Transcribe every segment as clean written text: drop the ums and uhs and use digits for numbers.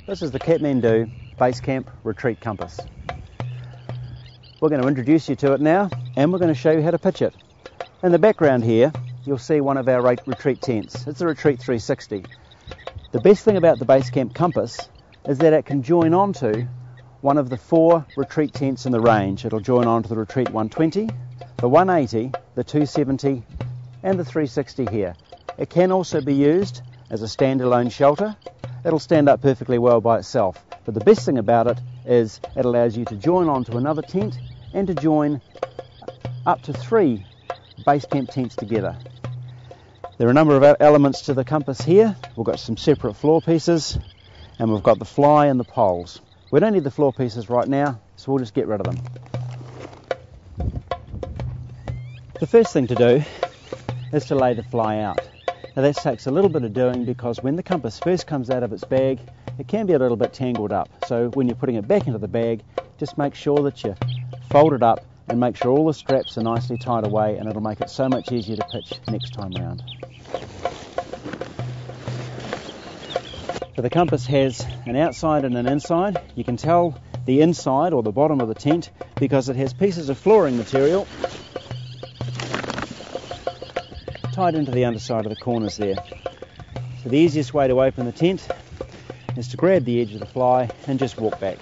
This is the Kathmandu Base Camp Retreat Compass. We're going to introduce you to it now, and we're going to show you how to pitch it. In the background here, you'll see one of our retreat tents. It's a Retreat 360. The best thing about the Base Camp Compass is that it can join onto one of the 4 retreat tents in the range. It'll join onto the Retreat 120, the 180, the 270, and the 360 here. It can also be used as a standalone shelter. It'll stand up perfectly well by itself. But the best thing about it is it allows you to join onto another tent and to join up to 3 base camp tents together. There are a number of elements to the compass here. We've got some separate floor pieces, and we've got the fly and the poles. We don't need the floor pieces right now, so we'll just get rid of them. The first thing to do is to lay the fly out. Now that takes a little bit of doing because when the compass first comes out of its bag, it can be a little bit tangled up. So when you're putting it back into the bag, just make sure that you fold it up and make sure all the straps are nicely tied away, and it'll make it so much easier to pitch next time round. So the compass has an outside and an inside. You can tell the inside or the bottom of the tent because it has pieces of flooring material tied into the underside of the corners there. So the easiest way to open the tent is to grab the edge of the fly and just walk back.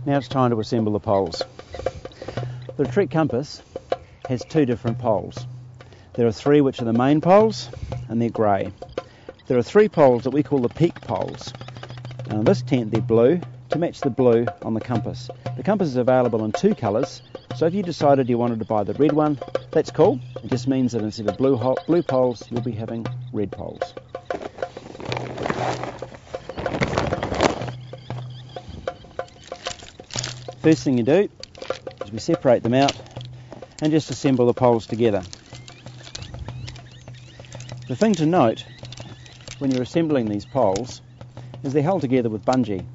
Now it's time to assemble the poles. The Retreat Compass has 2 different poles. There are 3 which are the main poles, and they're grey. There are 3 poles that we call the peak poles. Now in this tent they're blue to match the blue on the compass. The compass is available in 2 colours, so if you decided you wanted to buy the red one, that's cool. It just means that instead of blue poles, you'll be having red poles. First thing you do is we separate them out and just assemble the poles together. The thing to note when you're assembling these poles is they're held together with bungee.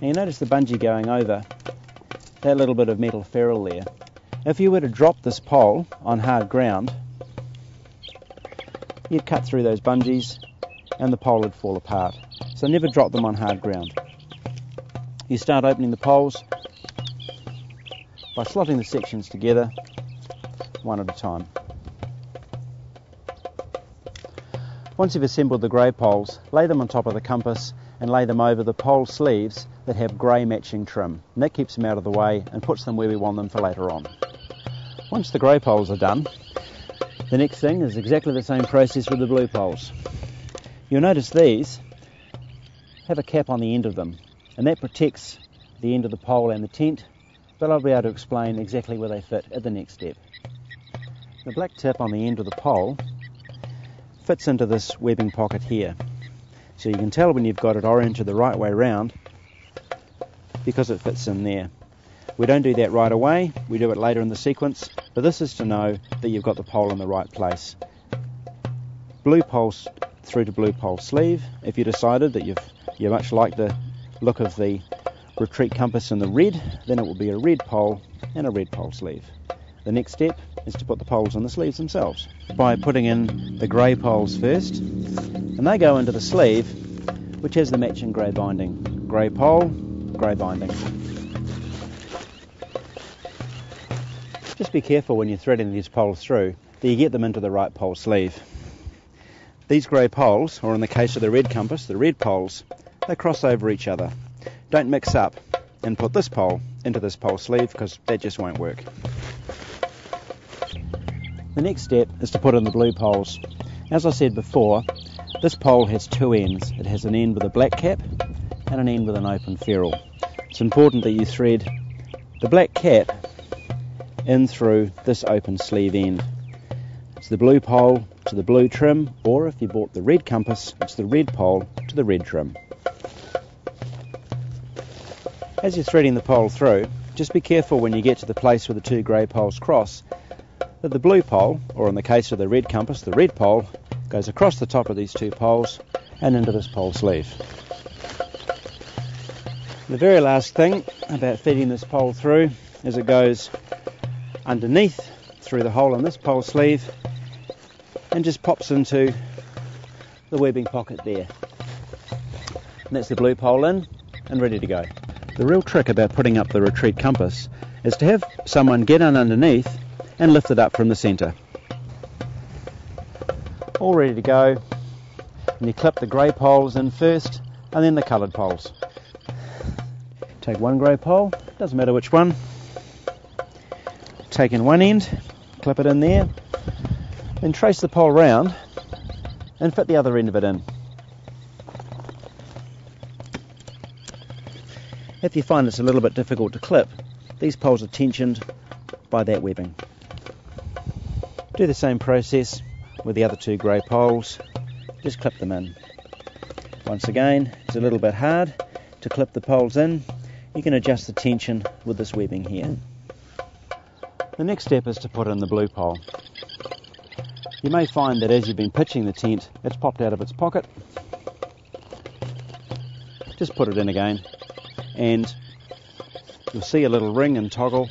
Now you notice the bungee going over that little bit of metal ferrule there. If you were to drop this pole on hard ground, you'd cut through those bungees and the pole would fall apart. So never drop them on hard ground. You start opening the poles by slotting the sections together one at a time. Once you've assembled the grey poles, lay them on top of the compass and lay them over the pole sleeves that have grey matching trim. And that keeps them out of the way and puts them where we want them for later on. Once the grey poles are done, the next thing is exactly the same process with the blue poles. You'll notice these have a cap on the end of them, and that protects the end of the pole and the tent, but I'll be able to explain exactly where they fit at the next step. The black tip on the end of the pole fits into this webbing pocket here. So you can tell when you've got it oriented the right way round because it fits in there. We don't do that right away, we do it later in the sequence, but this is to know that you've got the pole in the right place. Blue poles through to blue pole sleeve. If you decided that you much like the look of the Retreat Compass in the red, then it will be a red pole and a red pole sleeve. The next step is to put the poles on the sleeves themselves by putting in the grey poles first, and they go into the sleeve which has the matching grey binding. Grey pole, grey binding. Just be careful when you're threading these poles through that you get them into the right pole sleeve. These grey poles, or in the case of the red compass, the red poles, they cross over each other. Don't mix up and put this pole into this pole sleeve because that just won't work. The next step is to put in the blue poles. As I said before, this pole has 2 ends. It has an end with a black cap and an end with an open ferrule. It's important that you thread the black cap in through this open sleeve end. It's the blue pole to the blue trim, or if you bought the red compass, it's the red pole to the red trim. As you're threading the pole through, just be careful when you get to the place where the 2 grey poles cross that the blue pole, or in the case of the red compass, the red pole, goes across the top of these 2 poles and into this pole sleeve. The very last thing about feeding this pole through is it goes underneath through the hole in this pole sleeve and just pops into the webbing pocket there. And that's the blue pole in and ready to go. The real trick about putting up the retreat compass is to have someone get in underneath and lift it up from the centre. All ready to go, and you clip the grey poles in first and then the coloured poles. Take one grey pole, doesn't matter which one, take in one end, clip it in there, then trace the pole round and fit the other end of it in. If you find it's a little bit difficult to clip, these poles are tensioned by that webbing. Do the same process with the other two grey poles, just clip them in. Once again, it's a little bit hard to clip the poles in. You can adjust the tension with this webbing here. The next step is to put in the blue pole. You may find that as you've been pitching the tent, it's popped out of its pocket. Just put it in again and you'll see a little ring and toggle.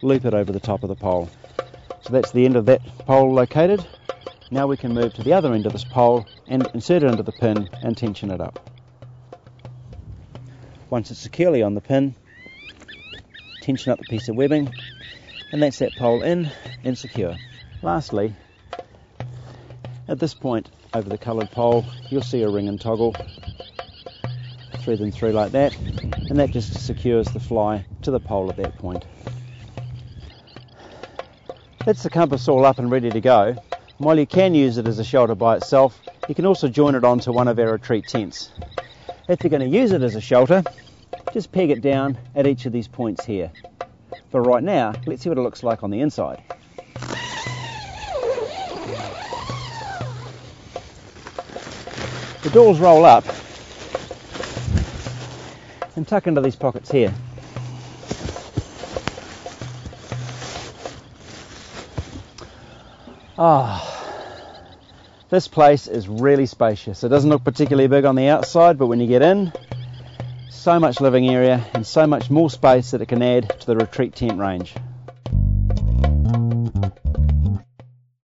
Loop it over the top of the pole. So that's the end of that pole located. Now we can move to the other end of this pole and insert it into the pin and tension it up. Once it's securely on the pin, tension up the piece of webbing, and that's that pole in and secure. Lastly, at this point over the coloured pole, you'll see a ring and toggle. Thread them through like that, and that just secures the fly to the pole at that point. That's the compass all up and ready to go. And while you can use it as a shelter by itself, you can also join it onto one of our retreat tents. If you're going to use it as a shelter, just peg it down at each of these points here. For right now, let's see what it looks like on the inside. The doors roll up and tuck into these pockets here. This place is really spacious. It doesn't look particularly big on the outside, but when you get in, so much living area and so much more space that it can add to the retreat tent range.